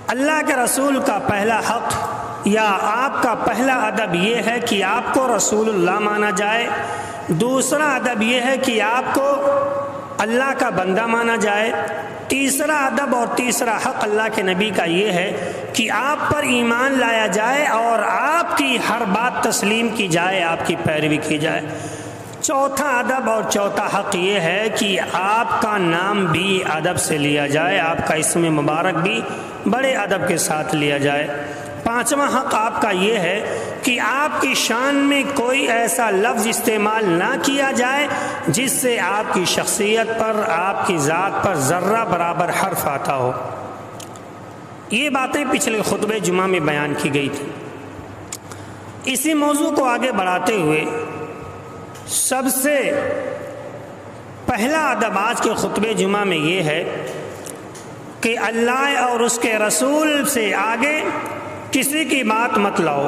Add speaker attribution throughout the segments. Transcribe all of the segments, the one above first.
Speaker 1: اللہ کے رسول کا پہلا حق یا آپ کا پہلا ادب یہ ہے کہ آپ کو رسول اللہ مانا جائے. دوسرا ادب یہ ہے کہ آپ کو اللہ کا بندہ مانا جائے. تیسرا ادب اور تیسرا حق اللہ کے نبی کا یہ ہے کہ آپ پر ایمان لایا جائے اور آپ کی ہر بات تسلیم کی جائے، آپ کی پیروی کی جائے. چوتھا ادب اور چوتھا حق یہ ہے کہ آپ کا نام بھی ادب سے لیا جائے، آپ کا اسم مبارک بھی بڑے ادب کے ساتھ لیا جائے. پانچواں حق آپ کا یہ ہے کہ آپ کی شان میں کوئی ایسا لفظ استعمال نہ کیا جائے جس سے آپ کی شخصیت پر، آپ کی ذات پر ذرہ برابر حرف آتا ہو. یہ باتیں پچھلے خطبہ جمعہ میں بیان کی گئی تھی. اسی موضوع کو آگے بڑھاتے ہوئے سب سے پہلا ادب آج کے خطبہ جمعہ میں یہ ہے کہ اللہ اور اس کے رسول سے آگے کسی کی بات مت لاؤ.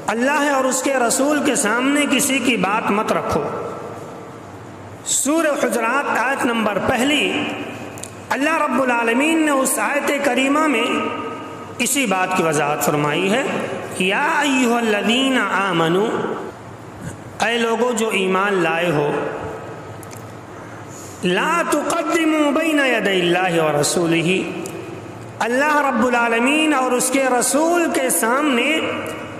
Speaker 1: اللہ اور اس کے رسول کے سامنے کسی کی بات مت رکھو. سورہ حجرات آیت نمبر پہلی اللہ رب العالمین نے اس آیت کریمہ میں اسی بات کی وضاحت فرمائی ہے. یا ایھا الذین آمنو، اے لوگو جو ایمان لائے ہو، لا تقدموا بین یدی اللہ ورسولہ، اللہ رب العالمین اور اس کے رسول کے سامنے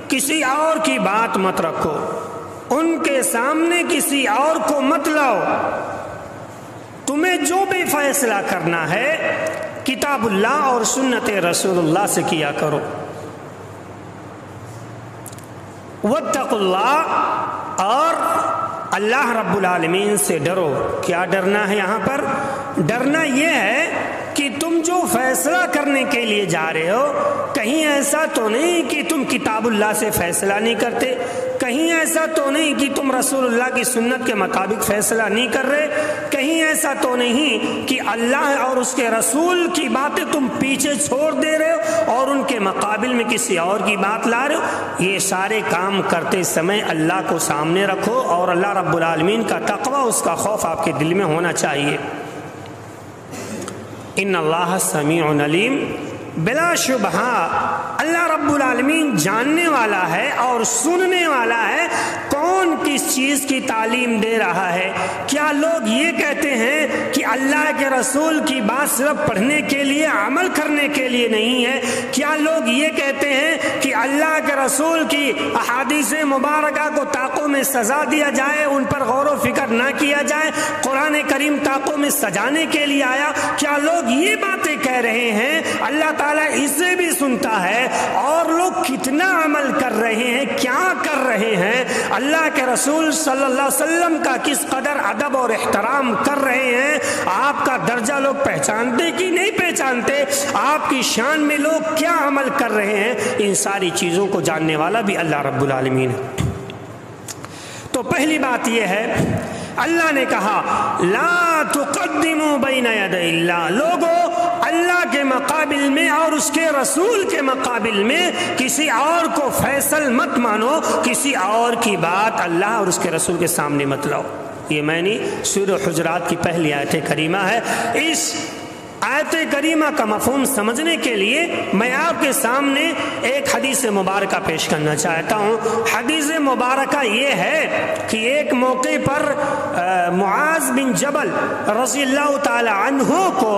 Speaker 1: کسی اور کی بات مت رکھو، ان کے سامنے کسی اور کو مت لاؤ. تمہیں جو بھی فیصلہ کرنا ہے کتاب اللہ اور سنت رسول اللہ سے کیا کرو. واتقوا اللہ، اور اللہ رب العالمین سے ڈرو. کیا ڈرنا ہے یہاں پر؟ ڈرنا یہ ہے کہ تم جو فیصلہ کرنے کے لیے جا رہے ہو، کہیں ایسا تو نہیں کہ تم کتاب اللہ سے فیصلہ نہیں کرتے، کہیں ایسا تو نہیں کہ تم رسول اللہ کی سنت کے مطابق فیصلہ نہیں کر رہے، کہیں ایسا تو نہیں کہ اللہ اور اس کے رسول کی باتیں تم پیچھے چھوڑ دے رہے ہو اور ان کے مقابل میں کسی اور کی بات لا رہے ہو. یہ سارے کام کرتے سمے اللہ کو سامنے رکھو اور اللہ رب العالمین کا تقوی، اس کا خوف آپ کے دل میں ہونا چاہیے. ان اللہ سمیع علیم، بلا شبہ اللہ رب العالمین جاننے والا ہے اور سننے والا ہے کون کس چیز کی تعلیم دے رہا ہے. کیا لوگ یہ کہتے ہیں کہ اللہ کے رسول کی بات صرف پڑھنے کے لیے، عمل کرنے کے لیے نہیں ہے؟ کیا لوگ یہ کہتے ہیں کہ اللہ کے رسول کی احادیث مبارکہ کو طاقوں میں سجا دیا جائے، ان پر غور و فکر نہ کیا جائے، قرآن کریم طاقوں میں سجانے کے لیے آیا؟ کیا لوگ یہ باتیں کہہ رہے ہیں؟ اللہ تعالیٰ اسے بھی سنتا ہے. اور لوگ کتنا عمل کر رہے ہیں، کیا کر رہے ہیں، اللہ کے رسول صلی اللہ علیہ وسلم کا کس قدر ادب اور احترام کر رہے ہیں، آپ کا درجہ لوگ پہچانتے کہ نہیں پہچانتے، آپ کی شان میں لوگ کیا عمل کر رہے ہیں، ان ساری چیزوں کو جاننے والا بھی اللہ رب العالمین ہے. تو پہلی بات یہ ہے، اللہ نے کہا لا تقدموا بین یدی اللہ، لوگوں اللہ کے مقابل میں اور اس کے رسول کے مقابل میں کسی اور کو فیصل مت مانو، کسی اور کی بات اللہ اور اس کے رسول کے سامنے مت لاؤ. یہ میں نے سورہ حجرات کی پہلی آیت کریمہ ہے. اس آیت کریمہ کا مفہوم سمجھنے کے لیے میں آپ کے سامنے ایک حدیث مبارکہ پیش کرنا چاہتا ہوں. حدیث مبارکہ یہ ہے کہ ایک موقع پر معاذ بن جبل رضی اللہ تعالی عنہ کو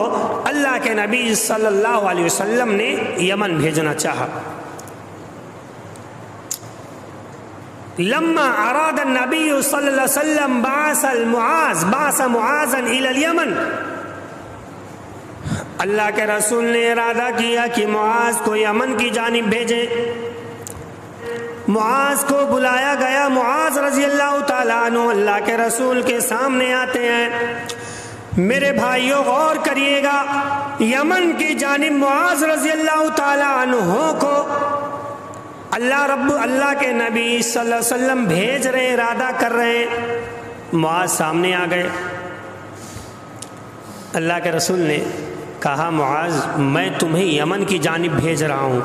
Speaker 1: اللہ کے نبی صلی اللہ علیہ وسلم نے یمن بھیجنا چاہا. لما اراد النبی صلی اللہ علیہ وسلم بعث معاذا الى اليمن، اللہ کے رسول نے ارادہ کیا کہ معاذ کو یمن کی جانب بھیجے. معاذ کو بلایا گیا. معاذ رضی اللہ تعالیٰ عنہ اللہ کے رسول کے سامنے آتے ہیں. میرے بھائیوں غور کریے گا، یمن کی جانب معاذ رضی اللہ تعالیٰ عنہ کو اللہ کے نبی صلی اللہ علیہ وسلم بھیج رہے ہیں، ارادہ کر رہے ہیں. معاذ سامنے آ گئے. اللہ کے رسول نے کہا معاذ میں تمہیں یمن کی جانب بھیج رہا ہوں،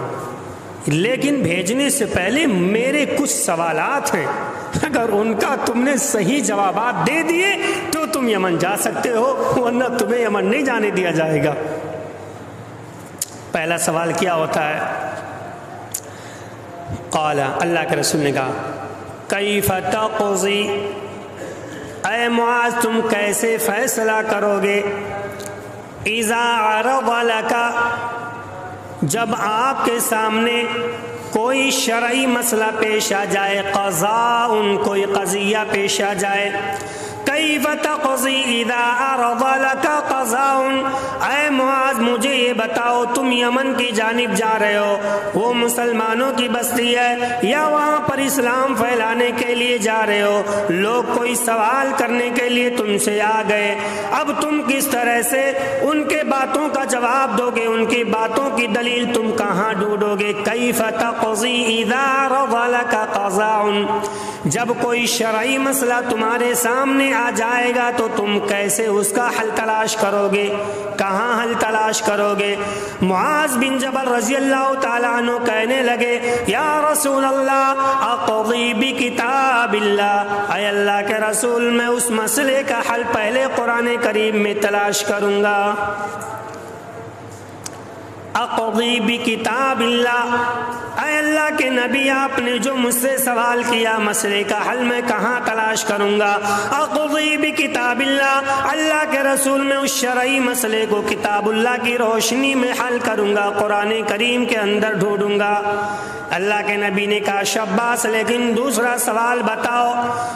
Speaker 1: لیکن بھیجنے سے پہلے میرے کچھ سوالات ہیں، اگر ان کا تم نے صحیح جوابات دے دیے تو تم یمن جا سکتے ہو، ورنہ تمہیں یمن نہیں جانے دیا جائے گا. پہلا سوال کیا ہوتا ہے؟ قال، اللہ کے رسول نے کہا کیف تقضی، اے معاذ تم کیسے فیصلہ کرو گے، اذا عرض لک، جب آپ کے سامنے کوئی شرعی مسئلہ پیش آ جائے، قضاء، کوئی قضیہ پیش آ جائے، کیف تقضی اذا عرض لک قضاء، اے معاذ مجھے یہ بتاؤ تم یمن کی جانب جا رہے ہو، وہ مسلمانوں کی بستی ہے، یا وہاں پر اسلام پھیلانے کے لیے جا رہے ہو، لوگ کوئی سوال کرنے کے لیے تم سے آ گئے، اب تم کس طرح سے ان کے باتوں کا جواب دو گے، ان کی باتوں کی دلیل تم کہاں ڈھونڈو گے؟ کیف تقضی اذا عرض لک قضاء، جب کوئی شرعی مسئلہ تمہارے سامنے آ جائے گا تو تم کیسے اس کا حل تلاش کرو گے، کہاں حل تلاش کرو گے؟ معاذ بن جبل رضی اللہ تعالیٰ عنہ کہنے لگے یا رسول اللہ اقضی بکتاب اللہ، اے اللہ کے رسول میں اس مسئلے کا حل پہلے قرآن کریم میں تلاش کروں گا۔ اقضی بکتاب اللہ، اے اللہ کے نبی آپ نے جو مجھ سے سوال کیا مسئلے کا حل میں کہاں تلاش کروں گا؟ اقضی بکتاب اللہ، اللہ کے رسول میں اس شرعی مسئلے کو کتاب اللہ کی روشنی میں حل کروں گا، قرآن کریم کے اندر ڈھونڈوں گا۔ اللہ کے نبی نے کہا شاباش، لیکن دوسرا سوال بتاؤ،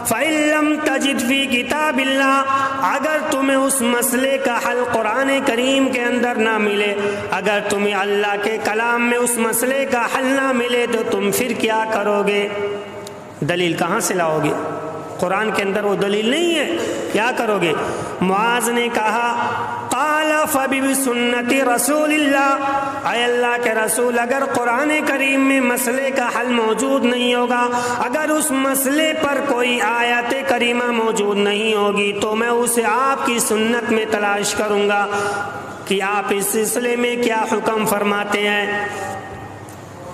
Speaker 1: فَإِن لَّمْ تَجِدْ فِي كِتَابِ اللَّهِ، اگر تمہیں اس مسئلے کا حل قرآن کریم کے اندر نہ ملے، اگر تمہیں اللہ کے کلام میں اس مسئلے کا حل نہ ملے تو تم پھر کیا کرو گے؟ دلیل کہاں سے لاؤ گے؟ قرآن کے اندر وہ دلیل نہیں ہے، کیا کرو گے؟ معاذ نے کہا قال فبسنت رسول اللہ، اے اللہ کے رسول اگر قرآن کریم میں مسئلے کا حل موجود نہیں ہوگا، اگر اس مسئلے پر کوئی آیت کریمہ موجود نہیں ہوگی تو میں اسے آپ کی سنت میں تلاش کروں گا کہ آپ اس سلسلے میں کیا حکم فرماتے ہیں۔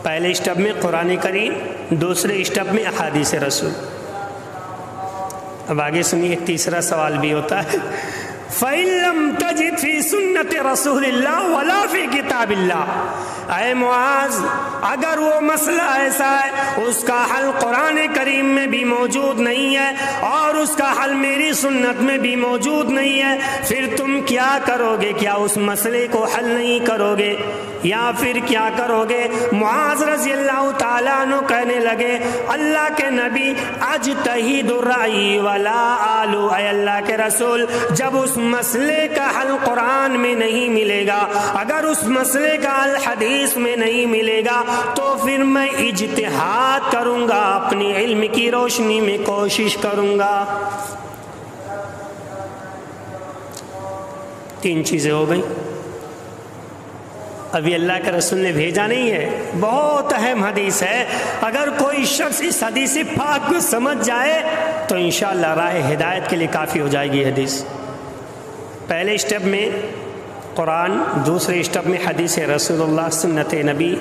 Speaker 1: پہلے اسٹیپ میں قرآن کریم، دوسرے اسٹیپ میں احادیث رسول۔ اب آگے سنیے تیسرا سوال بھی ہوتا ہے، فَإِن لَّمْ تَجِدْ فِي سُنَّةِ رَسُولِ اللَّهِ وَلَا فِي كِتَابِ اللَّهِ، اے معاذ اگر وہ مسئلہ ایسا ہے اس کا حل قرآن کریم میں بھی موجود نہیں ہے اور اس کا حل میری سنت میں بھی موجود نہیں ہے، پھر تم کیا کرو گے؟ کیا اس مسئلے کو حل نہیں کرو گے یا پھر کیا کرو گے؟ معاذ رضی اللہ تعالیٰ عنہ کہنے لگے اللہ کے نبی اجتہد الرأی ولا آلو، اے اللہ کے رسول جب اس مسئلے کا حل قرآن میں نہیں ملے گا، اگر اس مسئلے کا حل حدیث میں نہیں ملے گا تو پھر میں اجتہاد کروں گا، اپنی علم کی روشنی میں کوشش کروں گا۔ تین چیزیں ہو گئی۔ ابھی اللہ کے رسول نے بھیجا نہیں ہے، بہت اہم حدیث ہے، اگر کوئی شخص اس حدیث پاک کو سمجھ جائے تو انشاءاللہ راہ ہدایت کے لیے کافی ہو جائے گی حدیث۔ پہلے اسٹیپ میں قرآن، دوسرے اسٹیپ میں حدیث رسول اللہ سنت نبی،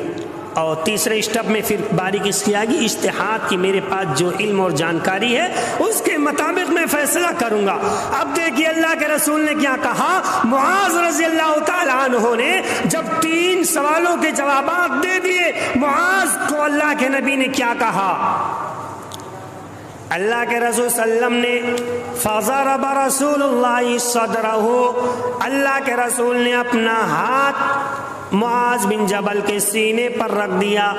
Speaker 1: اور تیسرے اسٹیپ میں پھر باریک اس کی آگی اجتہاد کی، میرے پاس جو علم اور جانکاری ہے اس کے مطابق میں فیصلہ کروں گا۔ اب دیکھیے اللہ کے رسول نے کیا کہا، معاذ رضی اللہ تعالیٰ عنہ نے جب تین سوالوں کے جوابات دے دیے، معاذ کو اللہ کے نبی نے کیا کہا؟ اللہ کے رسول صلی اللہ علیہ وسلم نے فضرب رسول اللہ صدرہ، اللہ کے رسول نے اپنا ہاتھ معاذ بن جبل کے سینے پر رکھ دیا،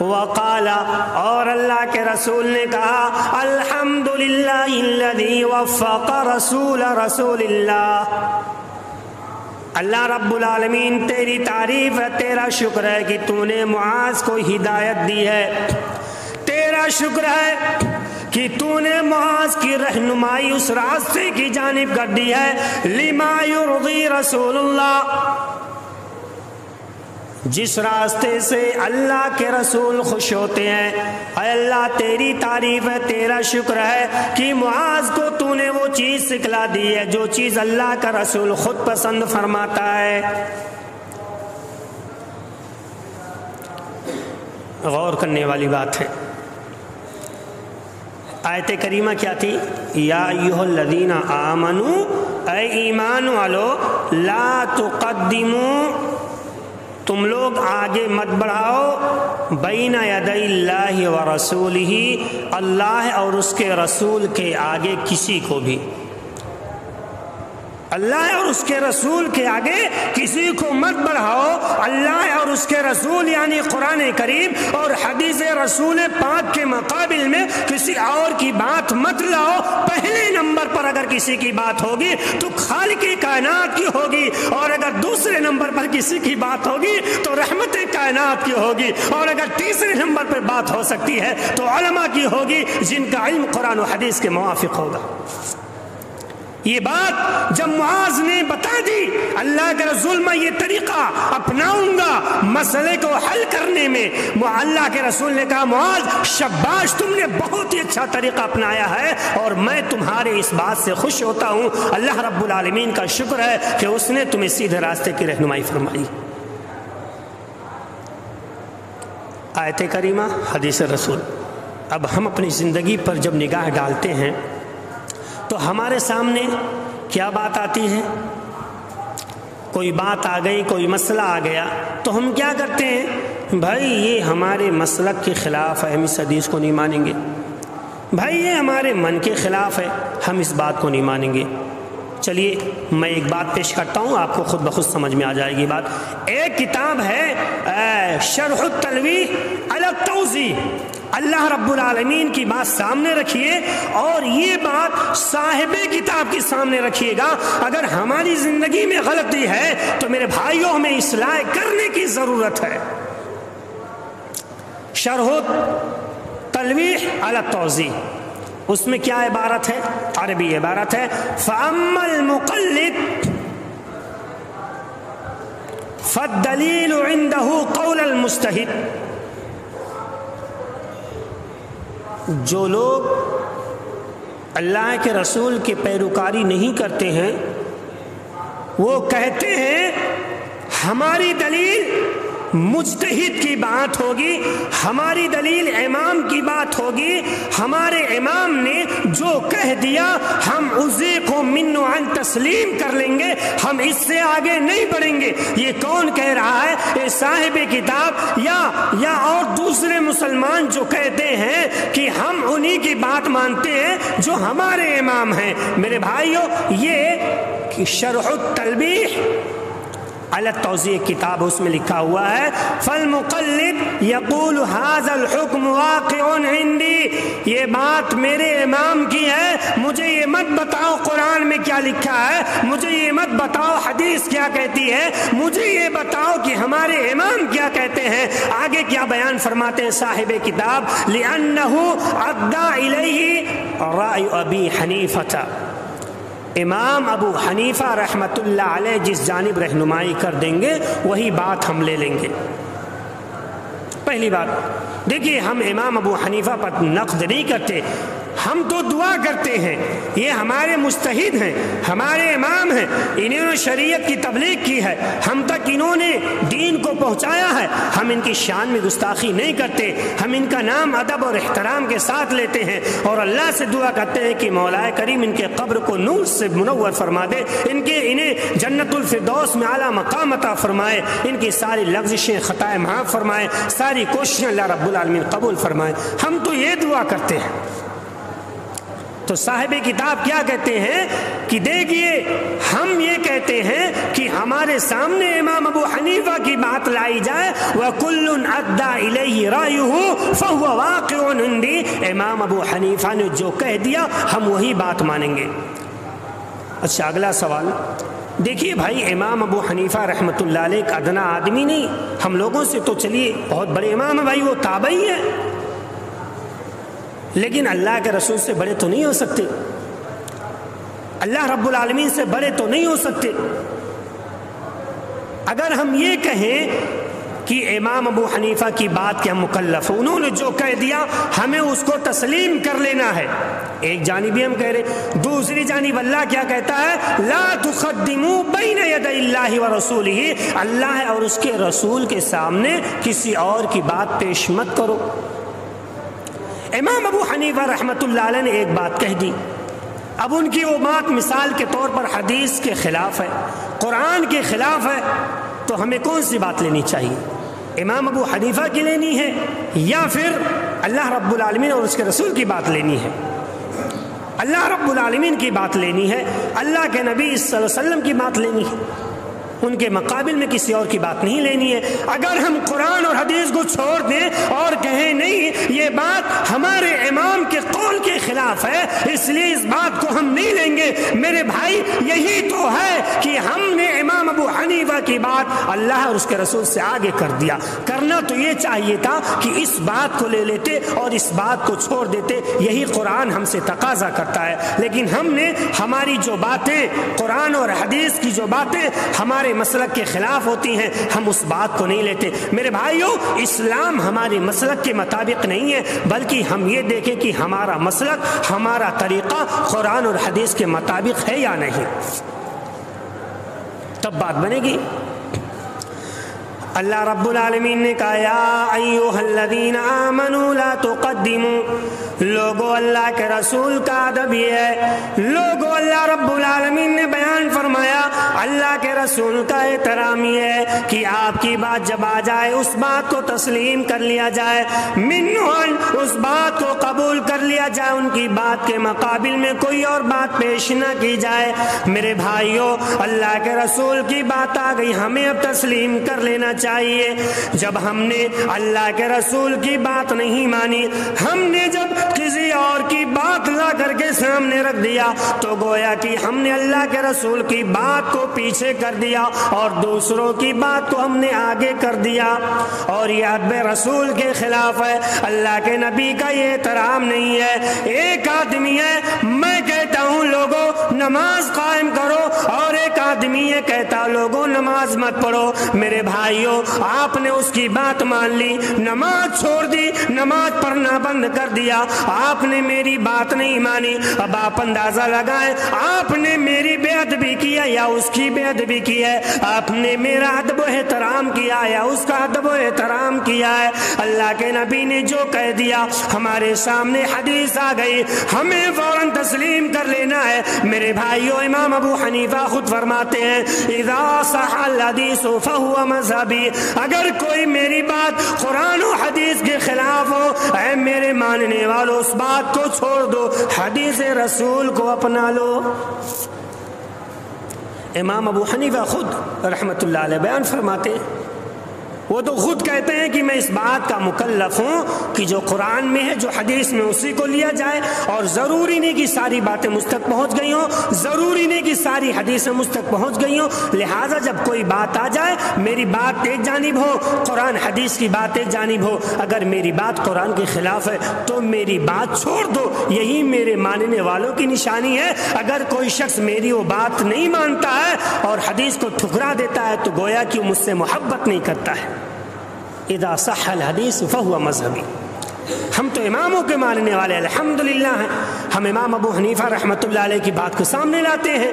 Speaker 1: وقال، اور اللہ کے رسول نے کہا الحمدللہ الذی وفق رسول اللہ، اللہ رب العالمین تیری تعریف ہے، تیرا شکر ہے کہ تو نے معاذ کو ہدایت دی ہے، تیرا شکر ہے کہ تو نے معاذ کی رہنمائی اس راستے کی جانب کر دی ہے، لما یرضی رسول اللہ، جس راستے سے اللہ کے رسول خوش ہوتے ہیں۔ اے اللہ تیری تعریف ہے، تیرا شکر ہے کہ معاذ کو تو نے وہ چیز سکھلا دی ہے جو چیز اللہ کا رسول خود پسند فرماتا ہے۔ غور کرنے والی بات ہے، آیت کریمہ کیا تھی؟ یا ایھا الذین آمنوا، اے ایمان والو، لا تقدموا، تم لوگ آگے مت بڑھاؤ بین یدی اللہ و رسولہ، اللہ اور اس کے رسول کے آگے کسی کو بھی، اللہ اور اس کے رسول کے آگے کسی کو مت بڑھاؤ۔ اللہ اور اس کے رسول یعنی قرآن کریم اور حدیث رسول پاک کے مقابل میں کسی اور کی بات مت لاؤ۔ پہلے نمبر پر اگر کسی کی بات ہوگی تو خالق کائنات کی ہوگی، اور اگر دوسرے نمبر پر کسی کی بات ہوگی تو رحمت کائنات کی ہوگی، اور اگر تیسرے نمبر پر بات ہو سکتی ہے تو علماء کی ہوگی جن کا علم قرآن و حدیث کے موافق ہوگا۔ یہ بات جب معاذ نے بتا دی اللہ کے رسول میں یہ طریقہ اپناؤں گا مسئلے کو حل کرنے میں، اللہ کے رسول نے کہا معاذ شاباش، تم نے بہت ہی اچھا طریقہ اپنایا ہے اور میں تمہارے اس بات سے خوش ہوتا ہوں۔ اللہ رب العالمین کا شکر ہے کہ اس نے تمہیں سیدھے راستے کی رہنمائی فرمائی۔ آیت کریمہ، حدیث رسول۔ اب ہم اپنی زندگی پر جب نگاہ ڈالتے ہیں تو ہمارے سامنے کیا بات آتی ہے؟ کوئی بات آ گئی، کوئی مسئلہ آ گیا تو ہم کیا کرتے ہیں؟ بھائی یہ ہمارے مسلک کے خلاف ہے، ہم اس حدیث کو نہیں مانیں گے۔ بھائی یہ ہمارے من کے خلاف ہے، ہم اس بات کو نہیں مانیں گے۔ چلیے میں ایک بات پیش کرتا ہوں، آپ کو خود بخود سمجھ میں آ جائے گی بات۔ ایک کتاب ہے شرح التلویح علی التوضیح، اللہ رب العالمین کی بات سامنے رکھیے اور یہ بات صاحب کتاب کے سامنے رکھیے گا۔ اگر ہماری زندگی میں غلطی ہے تو میرے بھائیوں ہمیں اصلاح کرنے کی ضرورت ہے۔ شرح التلویح علی التوضیح، اس میں کیا عبارت ہے؟ عربی عبارت ہے فَأَمَّا الْمُقَلِّدُ فَالدَّلِيلُ عِنْدَهُ قَوْلَ الْمُجْتَهِدِ۔ جو لوگ اللہ کے رسول کی پیروکاری نہیں کرتے ہیں وہ کہتے ہیں ہماری دلیل مجتہد کی بات ہوگی، ہماری دلیل امام کی بات ہوگی، ہمارے امام نے جو کہہ دیا ہم اسی کو منو عن تسلیم کر لیں گے، ہم اس سے آگے نہیں بڑھیں گے۔ یہ کون کہہ رہا ہے؟ یہ صاحب کتاب یا اور دوسرے مسلمان جو کہتے ہیں کہ ہم انہی کی بات مانتے ہیں جو ہمارے امام ہیں۔ میرے بھائیوں، یہ شرح التلویح علی التوضیح کتاب، اس میں لکھا ہوا ہے فالمقلد یقول ھذا الحکم واقع عندی، یہ بات میرے امام کی ہے، مجھے یہ مت بتاؤ قرآن میں کیا لکھا ہے، مجھے یہ مت بتاؤ حدیث کیا کہتی ہے، مجھے یہ بتاؤ کہ ہمارے امام کیا کہتے ہیں۔ آگے کیا بیان فرماتے ہیں صاحب کتاب؟ لِأَنَّهُ عَدَّى إِلَيْهِ رَأْيُ أَبِي حَنِيفَةَ، امام ابو حنیفہ رحمت اللہ علیہ جس جانب رہنمائی کر دیں گے وہی بات ہم لے لیں گے۔ پہلی بات دیکھیے، ہم امام ابو حنیفہ پر نقد نہیں کرتے، ہم تو دعا کرتے ہیں، یہ ہمارے مجتہد ہیں، ہمارے امام ہیں، انہوں نے شریعت کی تبلیغ کی ہے، ہم تک انہوں نے دین کو پہنچایا ہے، ہم ان کی شان میں گستاخی نہیں کرتے، ہم ان کا نام ادب اور احترام کے ساتھ لیتے ہیں اور اللہ سے دعا کرتے ہیں کہ مولا کریم ان کے قبر کو نور سے منور فرما دے، انہیں جنت الفردوس میں اعلیٰ مقام عطا فرمائے، ان کی ساری لغزشیں خطائیں معاف فرمائے، ساری کوششیں اللہ رب العالمین قبول فرمائے۔ ہم تو یہ دعا کرتے ہیں۔ تو صاحب کتاب کیا کہتے ہیں کہ دیکھیے، ہم یہ کہتے ہیں کہ ہمارے سامنے امام ابو حنیفہ کی بات لائی جائے، وَكُلٌّ أَدَّى إِلَيْهِ رَأْيُهُ فَهُوَ وَاقِعٌ عِنْدِي، امام ابو حنیفہ نے جو کہہ دیا ہم وہی بات مانیں گے۔ اچھا، اگلا سوال دیکھیے بھائی، امام ابو حنیفہ رحمت اللہ علیہ ایک ادنا آدمی نہیں، ہم لوگوں سے تو چلیے بہت بڑے امام ہیں بھائی، وہ تابعی ہیں، لیکن اللہ کے رسول سے بڑے تو نہیں ہو سکتے، اللہ رب العالمین سے بڑے تو نہیں ہو سکتے۔ اگر ہم یہ کہیں کہ امام ابو حنیفہ کی بات کے ہم مکلف ہیں، انہوں نے جو کہہ دیا ہمیں اس کو تسلیم کر لینا ہے، ایک جانب ہی ہم کہہ رہے، دوسری جانب اللہ کیا کہتا ہے؟ لا تقدموا بین یدی اللہ ورسولہ، اللہ اور اس کے رسول کے سامنے کسی اور کی بات پیش مت کرو۔ امام ابو حنیفہ رحمت اللہ علیہ نے ایک بات کہہ دی، اب ان کی وہ بات مثال کے طور پر حدیث کے خلاف ہے، قرآن کے خلاف ہے، تو ہمیں کون سی بات لینی چاہیے؟ امام ابو حنیفہ کی لینی ہے یا پھر اللہ رب العالمین اور اس کے رسول کی بات لینی ہے؟ اللہ رب العالمین کی بات لینی ہے، اللہ کے نبی صلی اللہ علیہ وسلم کی بات لینی ہے، ان کے مقابل میں کسی اور کی بات نہیں لینی ہے۔ اگر ہم قرآن اور حدیث کو چھوڑ دیں اور کہیں نہیں یہ بات ہمارے امام کے قول کے خلاف ہے اس لیے اس بات کو ہم نہیں لیں گے، میرے بھائی یہی تو ہے کہ ہم نے امام ابو حنیفہ کی بات اللہ اور اس کے رسول سے آگے کر دیا۔ کرنا تو یہ چاہیے تھا کہ اس بات کو لے لیتے اور اس بات کو چھوڑ دیتے، یہی قرآن ہم سے تقاضا کرتا ہے، لیکن ہم نے ہماری جو باتیں قرآن اور حدیث کی جو باتیں ہمارے مسلک کے خلاف ہوتی ہیں ہم اس بات کو نہیں لیتے۔ میرے بھائیوں، اسلام ہمارے مسلک کے مطابق نہیں ہے، بلکہ ہم یہ دیکھیں کہ ہمارا مسلک، ہمارا طریقہ قرآن اور حدیث کے مطابق ہے یا نہیں، تب بات بنے گی۔ اللہ رب العالمین نے کہا یا ایھا الذین آمنوا لا تقدموا، لوگو اللہ کے رسول کا ادب یہ ہے، لوگو اللہ رب العالمین نے بیان فرمایا اللہ کے رسول کا احترام یہ ہے کہ آپ کی بات جب آ جائے اس بات کو تسلیم کر لیا جائے، منہن اس بات کو قبول کر لیا جائے، ان کی بات کے مقابل میں کوئی اور بات پیش نہ کی جائے۔ میرے بھائیوں، اللہ کے رسول کی بات آ گئی، ہمیں اب تسلیم کر لینا چاہیے۔ جب ہم نے اللہ کے رسول کی بات نہیں مانی، ہم نے جب کسی اور کی بات لا کر کے سامنے رکھ دیا تو گویا کہ ہم نے اللہ کے رسول کی بات کو پیچھے کر دیا اور دوسروں کی بات کو ہم نے آگے کر دیا، اور یہ ادب رسول کے خلاف ہے، اللہ کے نبی کا یہ احترام نہیں ہے۔ ایک آدمی ہے میں کہتا ہوں لوگوں نماز قائم کرو، اور ایک آدمی یہ کہتا لوگوں نماز مت پڑھو۔ میرے بھائیوں، آپ نے اس کی بات مان لی، نماز چھوڑ دی، نماز پڑھنا بند کر دیا، آپ نے میری بات نہیں مانی۔ اب آپ اندازہ لگائیں آپ نے میری بے ادبی کیا یا اس کی بے ادبی کی ہے، آپ نے میرا ادب و احترام کیا یا اس کا ادب و احترام کیا ہے۔ اللہ کے نبی نے جو کہہ دیا، ہمارے سامنے حدیث آ گئی، ہمیں فوراً تسلیم کر لینا ہے۔ میرے بھائیوں، امام ابو حنیفہ خود فرماتے ہیں اذا صح الحدیث فهو مذہبی، اگر کوئی میری بات قرآن و حدیث کے خلاف ہو، اے میرے ماننے والوں اس بات کو چھوڑ دو، حدیث رسول کو اپنا لو۔ امام ابو حنیفہ خود رحمت اللہ علیہ بیان فرماتے ہیں، وہ تو خود کہتے ہیں کہ میں اس بات کا مکلف ہوں کہ جو قرآن میں ہے، جو حدیث میں، اسی کو لیا جائے، اور ضروری نہیں کہ ساری باتیں مجھ تک پہنچ گئی ہوں، ضروری نہیں کہ ساری حدیثیں مجھ تک پہنچ گئی ہوں، لہٰذا جب کوئی بات آ جائے میری بات ایک جانب ہو، قرآن حدیث کی بات ایک جانب ہو، اگر میری بات قرآن کے خلاف ہے تو میری بات چھوڑ دو، یہی میرے ماننے والوں کی نشانی ہے۔ اگر کوئی شخص میری وہ بات نہیں مانتا ہے اور حدیث کو ٹھکرا دیتا ہے تو گویا کہ وہ مجھ سے محبت نہیں کرتا ہے۔ اذا صح الحدیث فهو مذہبی، ہم تو اماموں کے ماننے والے الحمدللہ ہیں، ہم امام ابو حنیفہ رحمۃ اللہ علیہ کی بات کو سامنے لاتے ہیں،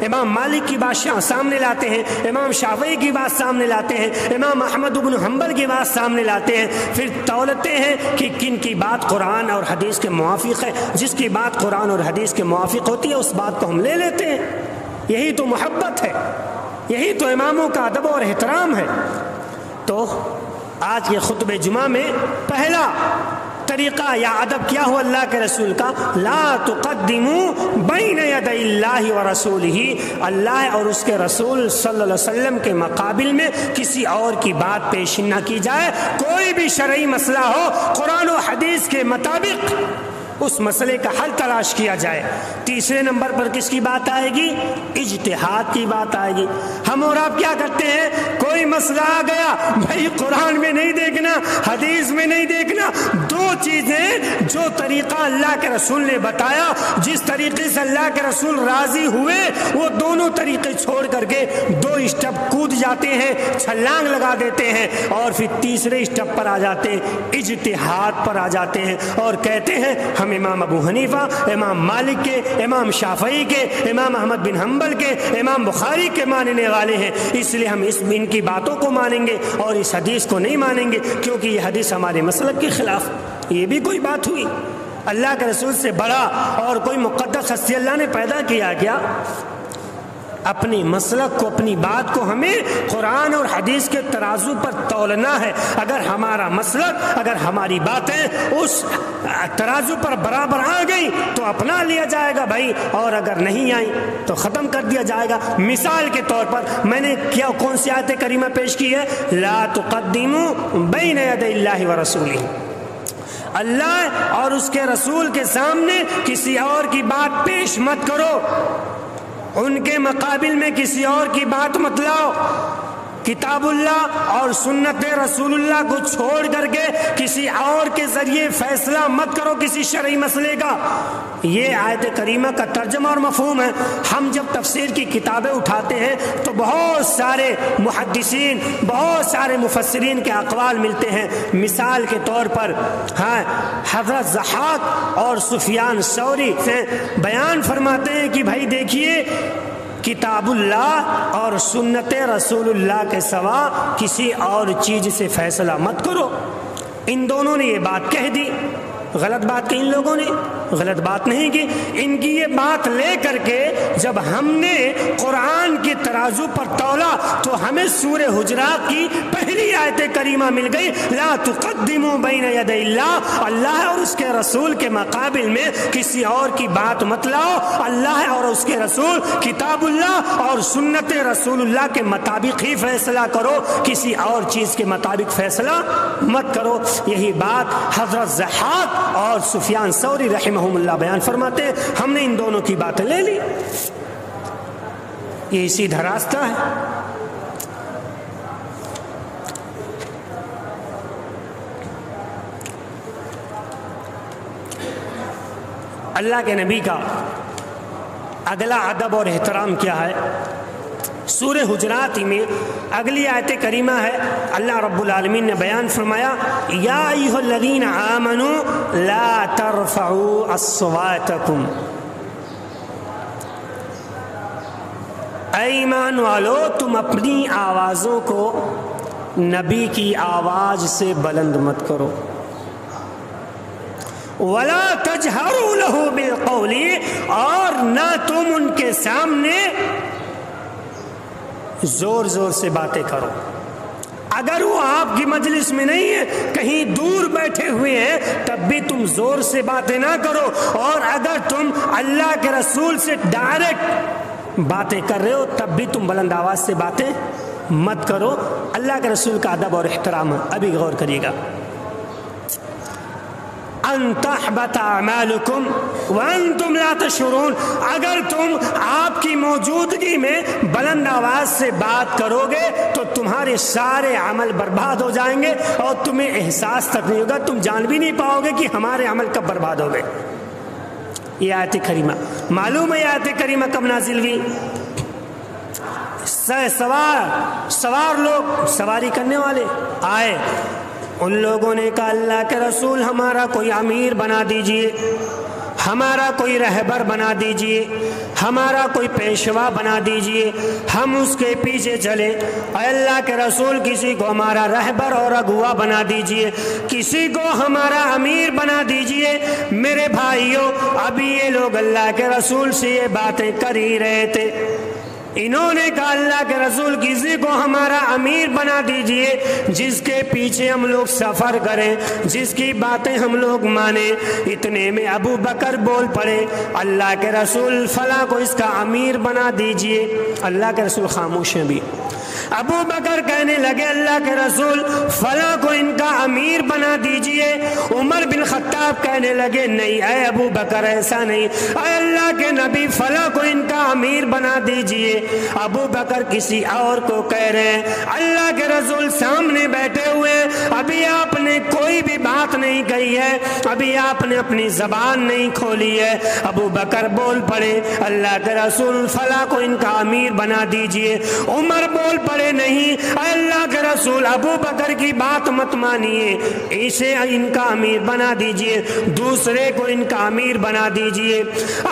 Speaker 1: امام مالک کی بات سامنے لاتے ہیں، امام شافعی کی بات سامنے لاتے ہیں، امام احمد بن حنبل کی بات سامنے لاتے ہیں، پھر تولتے ہیں کہ کن کی بات قرآن اور حدیث کے موافق ہے، جس کی بات قرآن اور حدیث کے موافق ہوتی ہے اس بات کو ہم لے لیتے ہیں۔ یہی تو محبت ہے، یہی تو اماموں کا ادب اور احترام ہے۔ تو آج کے خطبہ جمعہ میں پہلا طریقہ یا ادب کیا ہو اللہ کے رسول کا؟ لا تقدموا بین یدی اللہ ورسولہ، اللہ اور اس کے رسول صلی اللہ علیہ وسلم کے مقابل میں کسی اور کی بات پیش نہ کی جائے۔ کوئی بھی شرعی مسئلہ ہو، قرآن و حدیث کے مطابق اس مسئلے کا حل تلاش کیا جائے۔ تیسرے نمبر پر کس کی بات آئے گی؟ اجتہاد کی بات آئے گی۔ ہم اور آپ کیا کرتے ہیں؟ کوئی مسئلہ آ گیا، بھائی قرآن میں نہیں دیکھنا، حدیث میں نہیں دیکھنا، دو چیزیں جو طریقہ اللہ کے رسول نے بتایا، جس طریقے سے اللہ کے رسول راضی ہوئے، وہ دونوں طریقے چھوڑ کر کے دو اسٹیپ کود جاتے ہیں، چھلانگ لگا دیتے ہیں، اور پھر تیسرے اسٹیپ پر آ جاتے ہیں، اجتہاد پر آ جاتے ہیں، اور کہتے ہیں ہم امام ابو حنیفہ، امام مالک کے، امام شافعی کے، امام احمد بن حنبل کے، امام بخاری کے ماننے والے ہیں، اس لیے ہم ان کی باتوں کو مانیں گے اور اس حدیث کو نہیں مانیں گے کیونکہ یہ حدیث ہمارے مسلک کے خلاف۔ یہ بھی کوئی بات ہوئی؟ اللہ کے رسول سے بڑا اور کوئی مقدس ہستی اللہ نے پیدا کیا کیا؟ اپنی مسلک کو، اپنی بات کو ہمیں قرآن اور حدیث کے ترازو پر تولنا ہے۔ اگر ہمارا مسلک، اگر ہماری باتیں اس ترازو پر برابر آ گئی تو اپنا لیا جائے گا بھائی، اور اگر نہیں آئیں تو ختم کر دیا جائے گا۔ مثال کے طور پر میں نے کون سی آیت کریمہ پیش کی ہے؟ لا تقدموا بین یدی اللہ ورسولہ، اللہ اور اس کے رسول کے سامنے کسی اور کی بات پیش مت کرو، ان کے مقابل میں کسی اور کی بات مت لاؤ۔ کتاب اللہ اور سنت رسول اللہ کو چھوڑ کر کے کسی اور کے ذریعے فیصلہ مت کرو کسی شرعی مسئلے کا۔ یہ آیت کریمہ کا ترجمہ اور مفہوم ہے۔ ہم جب تفسیر کی کتابیں اٹھاتے ہیں تو بہت سارے محدثین، بہت سارے مفسرین کے اقوال ملتے ہیں۔ مثال کے طور پر حضرت ضحاک اور سفیان ثوری سے بیان فرماتے ہیں کہ بھائی دیکھیے، کتاب اللہ اور سنت رسول اللہ کے سوا کسی اور چیز سے فیصلہ مت کرو۔ ان دونوں نے یہ بات کہہ دی۔ غلط بات کی ان لوگوں نے؟ غلط بات نہیں کی۔ ان کی یہ بات لے کر کے جب ہم نے قرآن کی ترازو پر تولا تو ہمیں سورہ حجرات کی پہلی آیت کریمہ مل گئی، لا تقدموا بین یدی اللہ، اللہ اور اس کے رسول کے مقابل میں کسی اور کی بات مت لاؤ، اللہ اور اس کے رسول کتاب اللہ اور سنت رسول اللہ کے مطابق ہی فیصلہ کرو، کسی اور چیز کے مطابق فیصلہ مت کرو۔ یہی بات حضرت ضحاک اور سفیان ثوری رحمہم اللہ بیان فرماتے ہیں۔ ہم نے ان دونوں کی باتیں لے لی، یہ سیدھا راستہ ہے۔ اللہ کے نبی کا اگلا ادب اور احترام کیا ہے؟ سورہ حجرات میں اگلی آیت کریمہ ہے، اللہ رب العالمین نے بیان فرمایا، یا ایھا الذین آمنوا لا ترفعوا اصواتکم، اے ایمان والو تم اپنی آوازوں کو نبی کی آواز سے بلند مت کرو، ولا تجہروا لہ بالقول، اور نہ تم ان کے سامنے زور زور سے باتیں کرو۔ اگر وہ آپ کی مجلس میں نہیں ہے، کہیں دور بیٹھے ہوئے ہیں، تب بھی تم زور سے باتیں نہ کرو، اور اگر تم اللہ کے رسول سے ڈائریکٹ باتیں کر رہے ہو تب بھی تم بلند آواز سے باتیں مت کرو۔ اللہ کے رسول کا ادب اور احترام ہے۔ ابھی غور کریے گا، ان تحبط اعمالکم وانتم لا تشعرون، اگر تم آپ کی موجودگی میں بلند آواز سے بات کرو گے تو تمہارے سارے عمل برباد ہو جائیں گے اور تمہیں احساس تک نہیں ہوگا، تم جان بھی نہیں پاؤ گے کہ ہمارے عمل کب برباد ہو گئے۔ یہ آیت کریمہ معلوم ہے، یہ آیت کریمہ کب نازل ہوئی؟ سوار لوگ، سواری کرنے والے آئے، ان لوگوں نے کہا اللہ کے رسول ہمارا کوئی امیر بنا دیجئے، ہمارا کوئی رہبر بنا دیجئے، ہمارا کوئی پیشوا بنا دیجئے، ہم اس کے پیچھے چلے۔ اے اللہ کے رسول کسی کو ہمارا رہبر اور اگوا بنا دیجئے، کسی کو ہمارا امیر بنا دیجئے۔ میرے بھائیوں، ابھی یہ لوگ اللہ کے رسول سے یہ باتیں کر ہی رہے تھے، انہوں نے کہا اللہ کے رسول کسی کو ہمارا امیر بنا دیجئے جس کے پیچھے ہم لوگ سفر کریں، جس کی باتیں ہم لوگ مانیں۔ اتنے میں ابو بکر بول پڑے، اللہ کے رسول فلاں کو اس کا امیر بنا دیجئے۔ اللہ کے رسول خاموش ہیں بھی۔ ابو بکر کہنے لگے اللہ کے رسول فلاں کو ان کا امیر بنا دیجئے۔ عمر بن خطاب کہنے لگے نہیں اے ابو بکر ایسا نہیں، اے اللہ کے نبی فلاں کو ان کا امیر بنا دیجئے۔ ابو بکر کسی اور کو کہہ رہے ہیں، اللہ کے رسول سامنے بیٹھے ہوئے، ابھی آپ نے کوئی بھی بات نہیں کہی ہے، ابھی آپ نے اپنی زبان نہیں کھولی ہے۔ ابو بکر بول پڑے اللہ کے رسول فلاں کو ان کا امیر بنا دیجئے۔ عمر بول پڑے نہیں اے اللہ کے رسول ابو بکر کی بات مت مانیے، اسے ان کا امیر بنا دیجئے، دوسرے کو ان کا امیر بنا دیجئے۔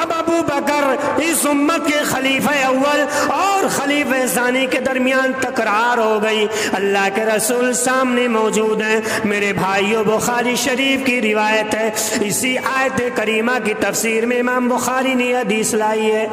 Speaker 1: اب ابو بکر اس امت کے خلیفہ اول اور خلیفہ ثانی کے درمیان تکرار ہو گئی۔ اللہ کے رسول سامنے موجود ہیں۔ میرے بھائیوں، بخاری شریف کی روایت ہے، اسی آیت کریمہ کی تفسیر میں امام بخاری نے حدیث لائی ہے،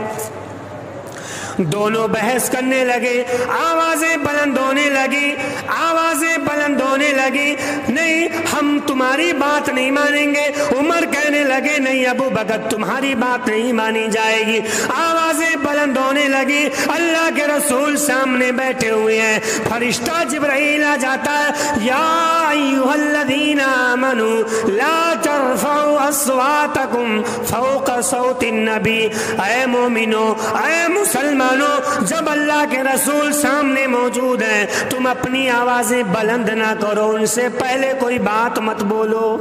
Speaker 1: دونوں بحث کرنے لگے، آوازیں بلند ہونے لگی، آوازیں بلند ہونے لگی، نہیں ہم تمہاری بات نہیں مانیں گے۔ عمر کہنے لگے نہیں ابو بکر تمہاری بات نہیں مانی جائے گی۔ آوازیں بلند ہونے لگی، اللہ کے رسول سامنے بیٹھے ہوئے ہیں، فرشتہ جبرائیل آ جاتا ہے، یا ایھا الذین آمنوا لا ترفعوا اصواتکم فوق صوت النبی۔ اے مومنو، اے مسلمانوں، جب اللہ کے رسول سامنے موجود ہیں تم اپنی آوازیں بلند نہ کرو، ان سے پہلے کوئی بات مت بولو۔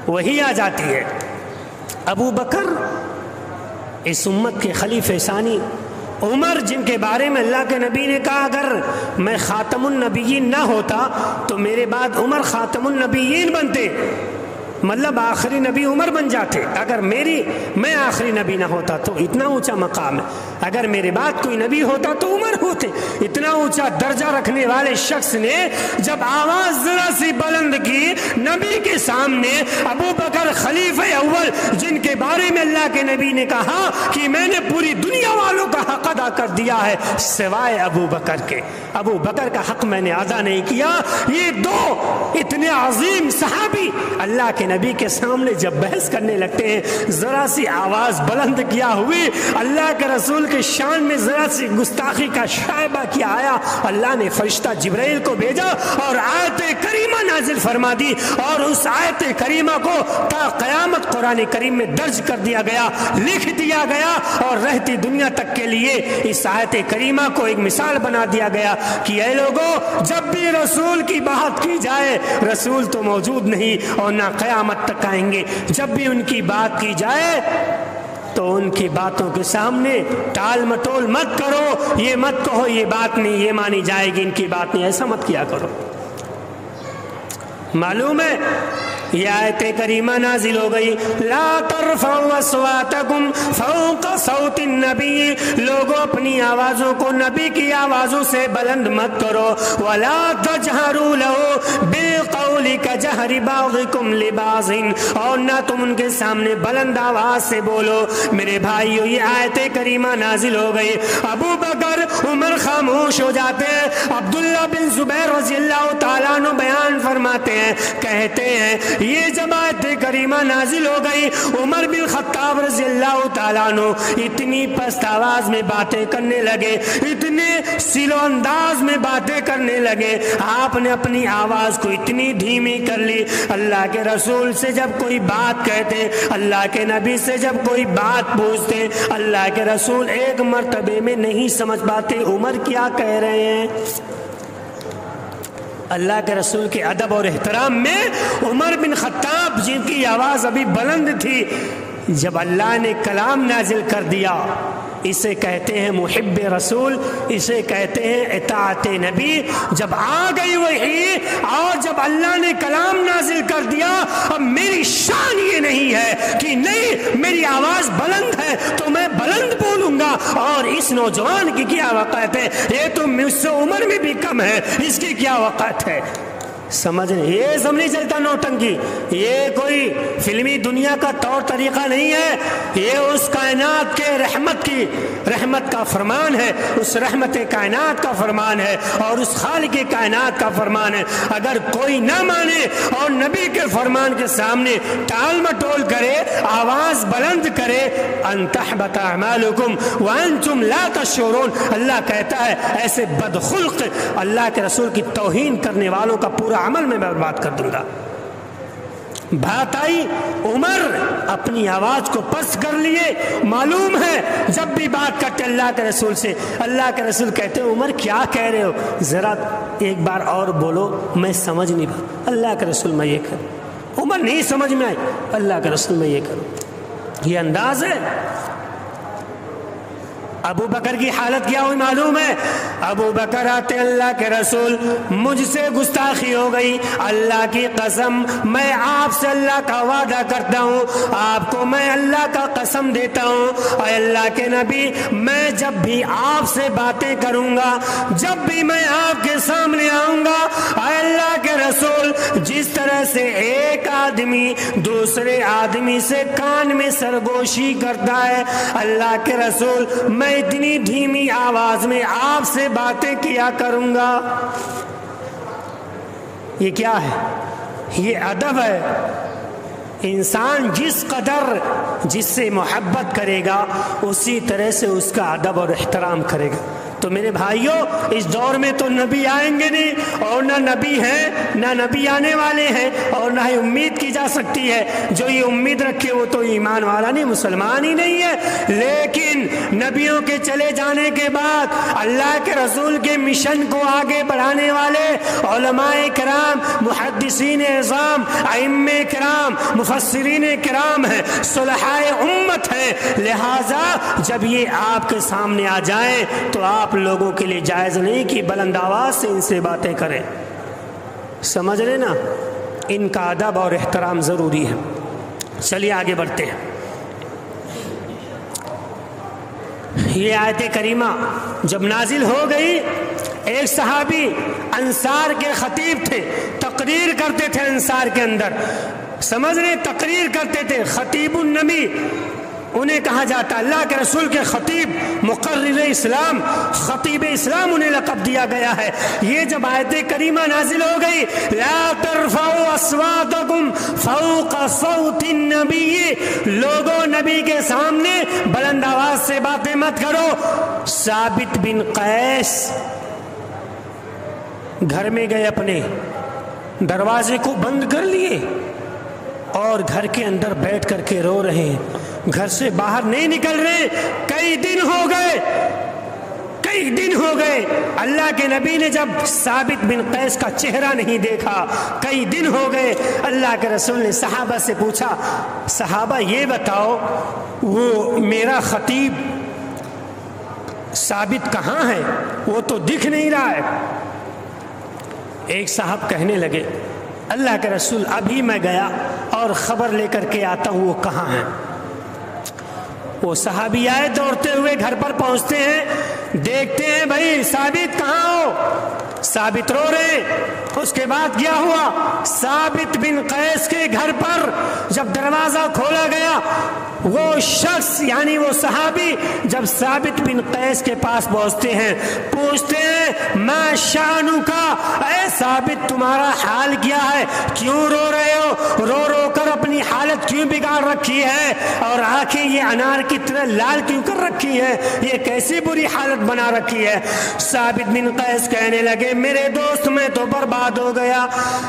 Speaker 1: وہی آ جاتی ہے۔ ابو بکر اس امت کے خلیفہ ثانی، عمر جن کے بارے میں اللہ کے نبی نے کہا اگر میں خاتم النبیین نہ ہوتا تو میرے بعد عمر خاتم النبیین بنتے، مطلب آخری نبی عمر بن جاتے۔ اگر میں آخری نبی نہ ہوتا تو اتنا اونچا مقام ہے، اگر میرے بعد کوئی نبی ہوتا تو عمر ہوتے۔ اتنا اونچا درجہ رکھنے والے شخص نے جب آواز ذرا سی بلند کی نبی کے سامنے، ابو بکر خلیفہ اول جن کے بارے میں اللہ کے نبی نے کہا کہ میں نے پوری دنیا والوں کا حق ادا کر دیا ہے سوائے ابو بکر کے، ابو بکر کا حق میں نے ادا نہیں کیا، یہ دو اتنے عظیم صحابی اللہ کے نبی کے سامنے جب بحث کرنے لگتے ہیں، ذرا سی آواز بلند کیا ہوئی، اللہ کے رسول کے شان میں ذرا سی گستاخی کا شائبہ کیا آیا، اللہ نے فرشتہ جبرائیل کو بھیجا اور آیت کریمہ نازل فرما دی، اور اس آیت کریمہ کو تا قیامت قرآن کریم میں درج کر دیا گیا، لکھ دیا گیا، اور رہتی دنیا تک کے لیے اس آیت کریمہ کو ایک مثال بنا دیا گیا کہ اے لوگوں جب بھی رسول کی بات کی جائے، رسول تو موجود نہیں اور نہ قیامت تک آئیں گے، جب بھی ان کی بات کی جائے تو ان کی باتوں کے سامنے ٹال مٹول مت کرو، یہ مت کہو یہ بات نہیں، یہ مانی جائے گی، ان کی بات نہیں، ایسا مت کیا کرو۔ معلوم ہے یہ آیت کریمہ نازل ہو گئی، لا ترفعوا اصواتکم فوق صوت النبی، لوگوں اپنی آوازوں کو نبی کی آوازوں سے بلند مت کرو، ولا تجہروا له بالقول کجہر بعضکم لبعض، اور نہ تم ان کے سامنے بلند آواز سے بولو۔ میرے بھائیو یہ آیت کریمہ نازل ہو گئی، ابو بکر عمر خاموش ہو جاتے ہیں، عبداللہ بن زبیر رضی اللہ تعالیٰ عنہ بیان فرماتے ہیں، کہتے ہیں یہ جب آیت کریمہ نازل ہو گئی، عمر بن خطاب رضی اللہ تعالیٰ عنہ اتنی پست آواز میں باتیں کرنے لگے، اتنے سلو انداز میں باتیں کرنے لگے، آپ نے اپنی آواز کو اتنی دھیمی کر لی، اللہ کے رسول سے جب کوئی بات کہتے، اللہ کے نبی سے جب کوئی بات پوچھتے، اللہ کے رسول ایک مرتبے میں نہیں سمجھ پاتے عمر کیا کہہ رہے ہیں۔ اللہ کے رسول کے ادب اور احترام میں عمر بن خطاب جن کی آواز ابھی بلند تھی، جب اللہ نے کلام نازل کر دیا، اسے کہتے ہیں محب رسول، اسے کہتے ہیں اطاعت نبی، جب آ گئی وحی اور جب اللہ نے کلام نازل کر دیا، اب میری شان یہ نہیں ہے کہ نہیں میری آواز بلند ہے تو میں بلند بولوں گا، اور اس نوجوان کی کیا وقت ہے، یہ تو مجھ سے عمر میں بھی کم ہے، اس کی کیا وقت ہے۔ سمجھنے یہ سب نہیں چلتا نوٹنکی، یہ کوئی فلمی دنیا کا طور طریقہ نہیں ہے، یہ اس کائنات کے رحمت کا فرمان ہے، اس رحمت کائنات کا فرمان ہے، اور اس خالق کائنات کا فرمان ہے۔ اگر کوئی نہ مانے اور نبی کے فرمان کے سامنے ٹال مٹول کرے، آواز بلند کرے، ان تحبط اعمالکم وانتم لا تشعرون، اللہ کہتا ہے ایسے بدخلق اللہ کے رسول کی توہین کرنے والوں کا پورا عمل میں برباد کر دوں گا۔ بات آئی عمر اپنی آواز کو پست کر لیے، معلوم ہے جب بھی بات کرتے اللہ کے رسول سے، اللہ کے رسول کہتے عمر کیا کہہ رہے ہو، ذرا ایک بار اور بولو، میں سمجھ نہیں پا، اللہ کے رسول میں یہ کروں، عمر نہیں سمجھ میں آئی، اللہ کے رسول میں یہ کروں، یہ انداز ہے۔ ابو بکر کی حالت کیا ہوئی معلوم ہے، ابو بکر آتے اللہ کے رسول مجھ سے گستاخی ہو گئی، اللہ کی قسم میں آپ سے اللہ کا وعدہ کرتا ہوں، آپ کو میں اللہ کا قسم دیتا ہوں، اے اللہ کے نبی میں جب بھی آپ سے باتیں کروں گا، جب بھی میں آپ کے سامنے آؤں گا، اے اللہ کے رسول جس طرح سے ایک آدمی دوسرے آدمی سے کان میں سرگوشی کرتا ہے، اللہ کے رسول میں اتنی دھیمی آواز میں آپ سے باتیں کیا کروں گا؟ یہ کیا ہے؟ یہ ادب ہے۔ انسان جس قدر جس سے محبت کرے گا اسی طرح سے اس کا ادب اور احترام کرے گا۔ تو میرے بھائیوں، اس دور میں تو نبی آئیں گے نہیں، اور نہ نبی ہیں، نہ نبی آنے والے ہیں، اور نہ ہی امید کی جا سکتی ہے۔ جو یہ امید رکھے وہ تو ایمان والا نہیں، مسلمان ہی نہیں ہے۔ لیکن نبیوں کے چلے جانے کے بعد اللہ کے رسول کے مشن کو آگے بڑھانے والے علماء کرام، محدثین اعظام، ائمہ کرام، مفسرین کرام ہیں، صلحاء امت ہیں۔ لہٰذا جب یہ آپ کے سامنے آ جائیں تو آپ لوگوں کے لیے جائز نہیں کہ بلند آواز سے ان سے باتیں کریں۔ سمجھ رہے نا؟ ان کا ادب اور احترام ضروری ہے۔ چلیے آگے بڑھتے ہیں۔ یہ آیت کریمہ جب نازل ہو گئی، ایک صحابی انصار کے خطیب تھے، تقریر کرتے تھے انصار کے اندر، سمجھ رہے، تقریر کرتے تھے، خطیب النبی انہیں کہا جاتا، اللہ کے رسول کے خطیب، مقرر اسلام، خطیب اسلام انہیں لقب دیا گیا ہے۔ یہ جب آیت کریمہ نازل ہو گئی، لا ترفعوا اصواتکم فوق صوت النبی، لوگوں نبی کے سامنے بلند آواز سے باتیں مت کرو۔ ثابت بن قیس گھر میں گئے، اپنے دروازے کو بند کر لیے اور گھر کے اندر بیٹھ کر کے رو رہے ہیں، گھر سے باہر نہیں نکل رہے۔ کئی دن ہو گئے اللہ کے نبی نے جب ثابت بن قیس کا چہرہ نہیں دیکھا، کئی دن ہو گئے۔ اللہ کے رسول نے صحابہ سے پوچھا، صحابہ یہ بتاؤ وہ میرا خطیب ثابت کہاں ہے؟ وہ تو دکھ نہیں رہا ہے۔ ایک صاحب کہنے لگے، اللہ کے رسول ابھی میں گیا اور خبر لے کر کے آتا ہوں وہ کہاں ہیں۔ وہ صحابی آئے، دوڑتے ہوئے گھر پر پہنچتے ہیں، دیکھتے ہیں بھائی ثابت کہاں ہو؟ ثابت رو رہے۔ اس کے بعد کیا ہوا؟ ثابت بن قیس کے گھر پر جب دروازہ کھولا گیا، وہ شخص یعنی وہ صحابی جب ثابت بن قیس کے پاس پہنچتے ہیں، پوچھتے ہیں ما شانکا، اے ثابت تمہارا حال کیا ہے؟ کیوں رو رہے ہو؟ رو رو کر اپنی حالت کیوں بگاڑ رکھی ہے؟ اور آنکھیں یہ انار کی طرح لال کیوں کر رکھی ہے؟ یہ کیسی بری حالت بنا رکھی ہے؟ ثابت بن قیس کہنے لگے، میرے دوست میں تو برباد ہو گیا۔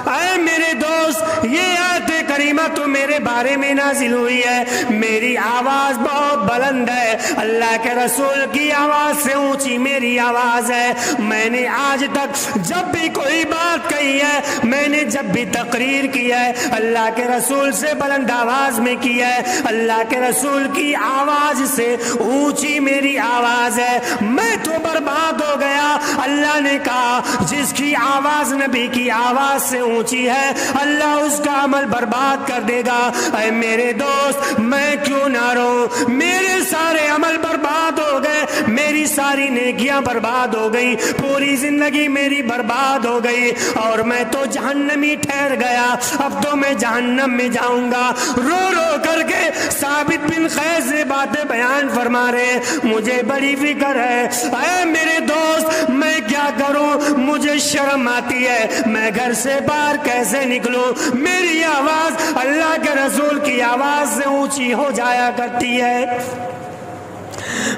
Speaker 1: اے میرے دوست، یہ آیت کریمہ تو میرے بارے میں نازل ہوئی ہے، میری آواز بہت بلند ہے، اللہ کے رسول کی آواز سے اونچی میری آواز ہے۔ میں نے آج تک جب بھی کوئی بات کہی ہے، میں نے جب بھی تقریر کی ہے، اللہ کے رسول سے بلند آواز میں کی ہے، اللہ کے رسول کی آواز سے اونچی میری آواز ہے۔ میں تو برباد ہو گیا۔ اللہ نے کہا جس کی آواز نبی کی آواز سے اونچی ہے اللہ اس کا عمل برباد کر دے گا۔ اے میرے دوست، میں کیوں نہ رو؟ میرے سارے عمل برباد ہو گئے، میری ساری نیکیاں برباد ہو گئی، پوری زندگی میری برباد ہو گئی اور میں تو جہنمی ٹھہر گیا، اب تو میں جہنم میں جاؤں گا۔ رو رو کر کے ثابت بن قیس سے باتیں بیان فرما رہے، مجھے بڑی فکر ہے، اے میرے دوست میں کیا کروں؟ مجھے شرم آتی ہے، میں گھر سے باہر کیسے نکلوں؟ میری آواز اللہ کے رسول کی آواز سے اونچی ہو جایا کرتی ہے۔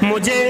Speaker 1: مجھے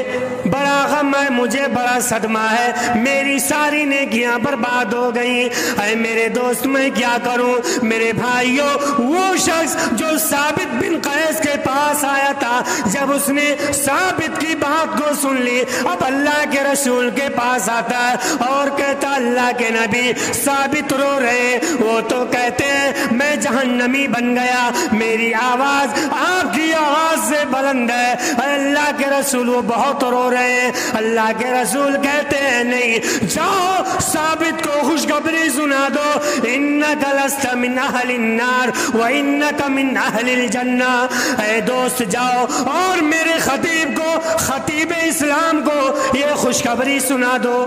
Speaker 1: بڑا غم ہے، مجھے بڑا صدمہ ہے، میری ساری نیکیاں برباد ہو گئی۔ اے میرے دوست میں کیا کروں؟ میرے بھائیوں، وہ شخص جو ثابت بن قیس کے پاس آیا تھا، جب اس نے ثابت کی بات کو سن لی، اب اللہ کے رسول کے پاس آتا ہے اور کہتا اللہ کے نبی ثابت رو رہے، وہ تو کہتے ہیں میں جہنمی بن گیا، میری آواز آپ کی آواز سے بلند ہے۔ اللہ کے رسول وہ بہت رو رہے ہیں۔ اللہ کے رسول کہتے ہیں نہیں، جاؤ ثابت کو خوشخبری سنا دو، انک لست من اہل النار وانک من اہل الجنہ۔ اے دوست جاؤ اور میرے خطیب کو، خطیب اسلام کو یہ خوشخبری سنا دو،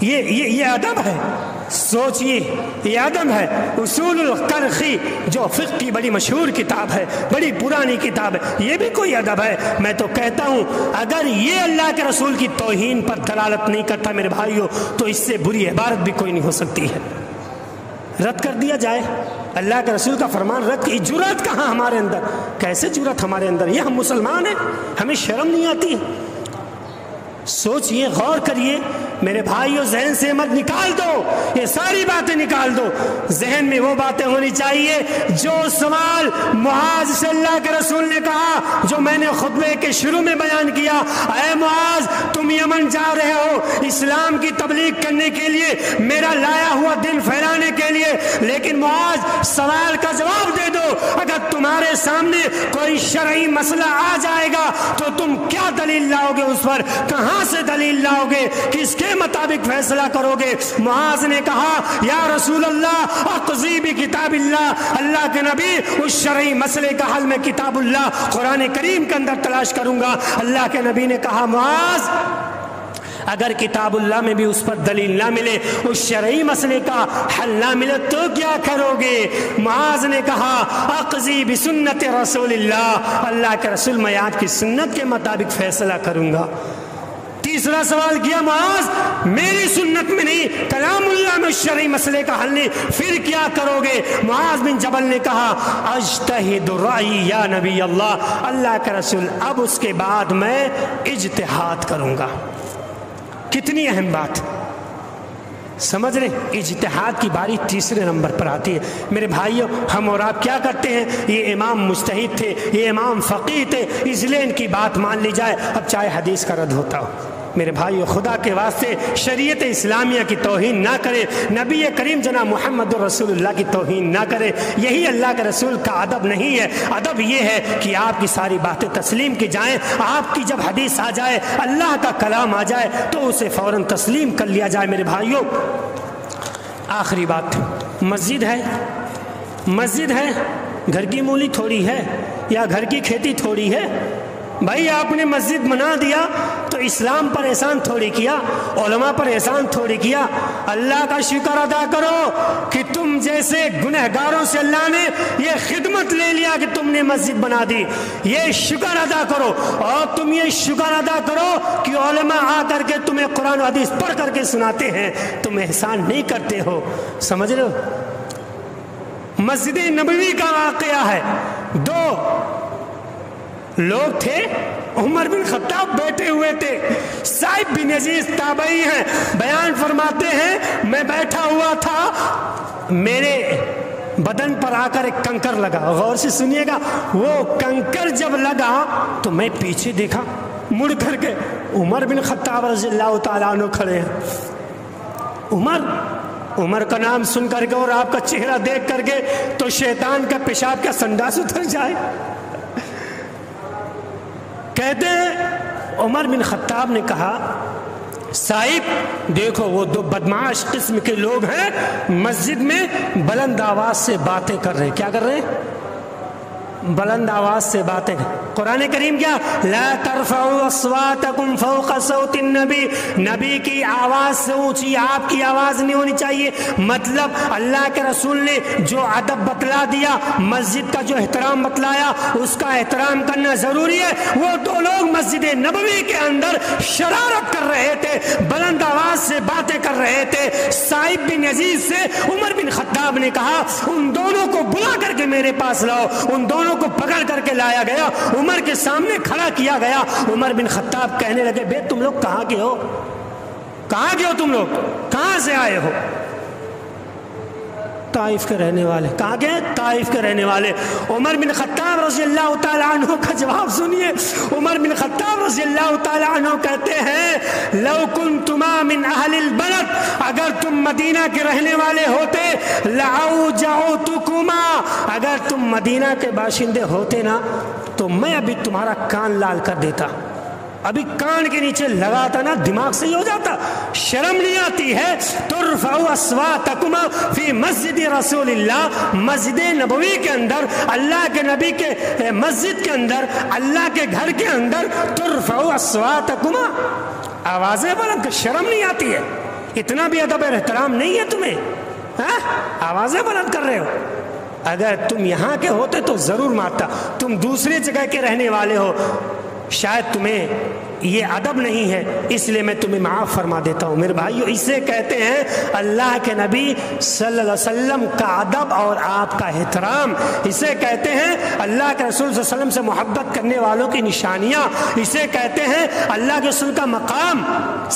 Speaker 1: یہ ادب ہے؟ سوچئے، یہ ادب ہے۔ اصول القرخی جو فقہ کی بڑی مشہور کتاب ہے، بڑی پرانی کتاب ہے، یہ بھی کوئی ادب ہے؟ میں تو کہتا ہوں اگر یہ اللہ کے رسول کی توہین پر دلالت نہیں کرتا میرے بھائیوں، تو اس سے بری عبارت بھی کوئی نہیں ہو سکتی ہے۔ رد کر دیا جائے اللہ کے رسول کا فرمان، رد کی جرأت کہاں ہمارے اندر؟ کیسے جرأت ہمارے اندر؟ یہ ہم مسلمان ہیں، ہمیں شرم نہیں آتی ہے؟ سوچئے، غور کریے میرے بھائیوں، ذہن سے مت نکال دو، یہ ساری باتیں نکال دو۔ ذہن میں وہ باتیں ہونی چاہیے جو سوال معاذ سے اللہ کے رسول نے کہا، جو میں نے خطبے کے شروع میں بیان کیا، اے معاذ تم یمن جا رہے ہو اسلام کی تبلیغ کرنے کے لیے، میرا لایا ہوا دین پھیلانے کے لیے، لیکن معاذ سوال کا جواب دے دو، اگر تمہارے سامنے کوئی شرعی مسئلہ آ جائے گا تو تم کیا دلیل لاؤ گے؟ اس پر کہاں سے دلیل لاؤ گے؟ کس کے مطابق فیصلہ کرو گے؟ معاذ نے کہا یا رسول اللہ اقضی بکتاب اللہ، اللہ کے نبی اس شرعی مسئلے کا حل میں کتاب اللہ قرآن کریم کے اندر تلاش کروں گا۔ اللہ کے نبی نے کہا معاذ اگر کتاب اللہ میں بھی اس پر دلیل نہ ملے، اس شرعی مسئلے کا حل نہ ملے تو کیا کرو گے؟ معاذ نے کہا اقضی بسنت رسول اللہ، اللہ کے رسول میں آپ کی سنت کے مطابق فیصلہ کروں گا۔ تیسرا سوال کیا معاذ میری سنت میں نہیں، کلام اللہ میں شرعی مسئلے کا حل نہیں، پھر کیا کرو گے؟ معاذ بن جبل نے کہا اجتہد رائی یا نبی اللہ، اللہ کے رسول اب اس کے بعد میں اجتہاد کروں گا۔ کتنی اہم بات سمجھ رہے؟ اجتہاد کی باری تیسرے نمبر پر آتی ہے۔ میرے بھائیوں، ہم اور آپ کیا کرتے ہیں؟ یہ امام مجتہد تھے، یہ امام فقیہ تھے، اس لیے ان کی بات مان لی جائے، اب چاہے حدیث کا رد ہوتا ہو۔ میرے بھائیو، خدا کے واسطے شریعت اسلامیہ کی توہین نہ کرے، نبی کریم جناب محمد رسول اللہ کی توہین نہ کرے، یہی اللہ کے رسول کا ادب نہیں ہے۔ ادب یہ ہے کہ آپ کی ساری باتیں تسلیم کی جائیں، آپ کی جب حدیث آ جائے، اللہ کا کلام آ جائے تو اسے فوراً تسلیم کر لیا جائے۔ میرے بھائیو، آخری بات، مسجد ہے، گھر کی مولی تھوڑی ہے یا گھر کی کھیتی تھوڑی ہے؟ بھائی آپ نے مسجد بنا دیا تو اسلام پر احسان تھوڑی کیا، علماء پر احسان تھوڑی کیا۔ اللہ کا شکر ادا کرو کہ تم جیسے گنہگاروں سے اللہ نے یہ خدمت لے لیا کہ تم نے مسجد بنا دی، یہ شکر ادا کرو۔ اور تم یہ شکر ادا کرو کہ علماء آ کر کے تمہیں قرآن و حدیث پڑھ کر کے سناتے ہیں، تم احسان نہیں کرتے ہو۔ سمجھ رہے ہو؟ مسجد نبوی کا واقعہ ہے، دو لوگ تھے، عمر بن خطاب بیٹھے ہوئے تھے، سائب بن یزید تابعی ہیں، بیان فرماتے ہیں میں بیٹھا ہوا تھا، میرے بدن پر آ کر ایک کنکر لگا۔ غور سے سنیے گا، وہ کنکر جب لگا تو میں پیچھے دیکھا، مڑ کر کے عمر بن خطاب رضی اللہ تعالیٰ عنہ کھڑے ہیں۔ عمر کا نام سن کر کے اور آپ کا چہرہ دیکھ کر کے تو شیطان کا پیشاب کا سنڈاس اتر جائے۔ کہتے ہیں عمر بن خطاب نے کہا صاحب دیکھو وہ دو بدمعاش قسم کے لوگ ہیں، مسجد میں بلند آواز سے باتیں کر رہے ہیں۔ کیا کر رہے ہیں؟ بلند آواز سے باتیں۔ قرآن کریم کیا لا ترفعوا اصواتکم فوق صوت النبی، نبی کی آواز سے اونچی آپ کی آواز نہیں ہونی چاہیے۔ مطلب اللہ کے رسول نے جو ادب بتلا دیا، مسجد کا جو احترام بتلایا، اس کا احترام کرنا ضروری ہے۔ وہ دو لوگ مسجد نبوی کے اندر شرارت کر رہے تھے، بلند آواز سے باتیں کر رہے تھے۔ سائب بن یزید سے عمر بن خطاب نے کہا ان دونوں کو بلا کر کے میرے پاس لاؤ۔ ان دونوں کو پکڑ کر کے لایا گیا، عمر کے سامنے کھڑا کیا گیا۔ عمر بن خطاب کہنے لگے بے تم لوگ کہاں کے ہو؟ کہاں کے ہو تم لوگ؟ کہاں سے آئے ہو؟ طائف کے رہنے والے۔ کہاں کے؟ طائف کے رہنے والے۔ عمر بن خطاب رضی اللہ تعالیٰ عنہ کا جواب سنیے۔ عمر بن خطاب رضی اللہ تعالیٰ عنہ کہتے ہیں لو کنتما من اہل البلد، اگر تم مدینہ کے رہنے والے ہوتے، لأوجعتکما، اگر تم مدینہ کے باشندے ہوتے نا تو میں ابھی تمہارا کان لال کر دیتا، ابھی کان کے نیچے لگاتا نا، دماغ سے ہی ہو جاتا۔ شرم نہیں آتی ہے؟ ترفعوا اصواتکما فی مسجد رسول اللہ، مسجد نبوی کے اندر، اللہ کے نبی کے مسجد کے اندر، اللہ کے گھر کے اندر، ترفعوا اصواتکما، آوازیں بلند، شرم نہیں آتی ہے؟ اتنا بھی ادب اور احترام نہیں ہے تمہیں؟ ہاں آوازیں بلند کر رہے ہو. اگر تم یہاں کے ہوتے تو ضرور مارتا. تم دوسری جگہ کے رہنے والے ہو, شاید تمہیں یہ ادب نہیں ہے, اس لیے میں تمہیں معاف فرما دیتا ہوں. میرے بھائیو, اسے کہتے ہیں اللہ کے نبی صلی اللہ علیہ وسلم کا ادب اور آپ کا احترام. اسے کہتے ہیں اللہ کے رسول صلی اللہ علیہ وسلم سے محبت کرنے والوں کی نشانیاں. اسے کہتے ہیں اللہ کے رسول کا مقام.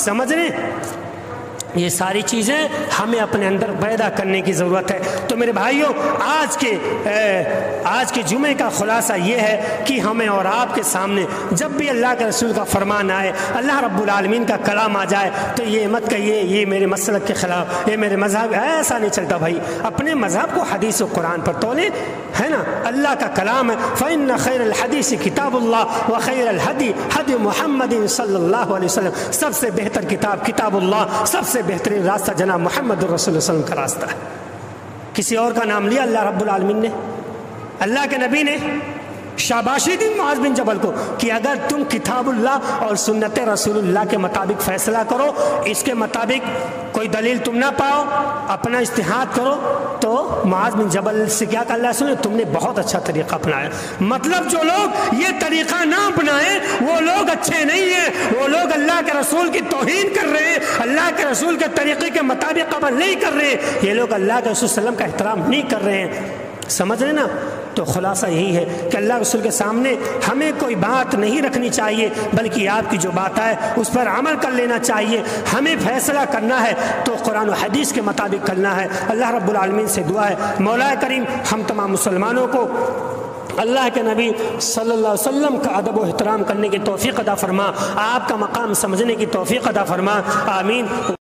Speaker 1: سمجھ رہے ہیں؟ یہ ساری چیزیں ہمیں اپنے اندر پیدا کرنے کی ضرورت ہے. تو میرے بھائیوں, آج کے جمعے کا خلاصہ یہ ہے کہ ہمیں اور آپ کے سامنے جب بھی اللہ کے رسول کا فرمان آئے, اللہ رب العالمین کا کلام آ جائے, تو یہ مت کہیے یہ میرے مسلک کے خلاف, یہ میرے مذہب, ایسا نہیں چلتا بھائی. اپنے مذہب کو حدیث و قرآن پر تولے, ہے نا. اللہ کا کلام ہے, فَإِنَّ خَيْرَ الْحَدِيثِ كِتَابُ اللَّهِ وَخَيْرَ الْهَدِي هَدْيُ مُحَمَّدٍ صلی اللہ علیہ وسلم. سب سے بہتر کتاب کتاب اللہ, سب سے بہترین راستہ جناب محمد الرسول صلی اللہ علیہ وسلم کا راستہ ہے. کسی اور کا نام لیا اللہ رب العالمین نے؟ اللہ کے نبی نے شاباشی دی معاذ بن جبل کو کہ اگر تم کتاب اللہ اور سنت رسول اللہ کے مطابق فیصلہ کرو, اس کے مطابق کوئی دلیل تم نہ پاؤ, اپنا اجتہاد کرو, تو معاذ بن جبل سے کیا کہا اللہ سنے, تم نے بہت اچھا طریقہ اپنایا. مطلب جو لوگ یہ طریقہ نہ اپنائیں وہ لوگ اچھے نہیں ہیں, وہ لوگ اللہ کے رسول کی توہین کر رہے ہیں, اللہ کے رسول کے طریقے کے مطابق عمل نہیں کر رہے, یہ لوگ اللہ کے رسول صلی اللہ علیہ وسلم کا احترام نہیں کر رہے ہیں. سمجھ رہے نا؟ تو خلاصہ یہی ہے کہ اللہ رسول کے سامنے ہمیں کوئی بات نہیں رکھنی چاہیے, بلکہ آپ کی جو بات ہے اس پر عمل کر لینا چاہیے. ہمیں فیصلہ کرنا ہے تو قرآن و حدیث کے مطابق کرنا ہے. اللہ رب العالمین سے دعا ہے مولا کریم ہم تمام مسلمانوں کو اللہ کے نبی صلی اللہ علیہ وسلم کا ادب و احترام کرنے کی توفیق عطا فرما, آپ کا مقام سمجھنے کی توفیق عطا فرما. آمین.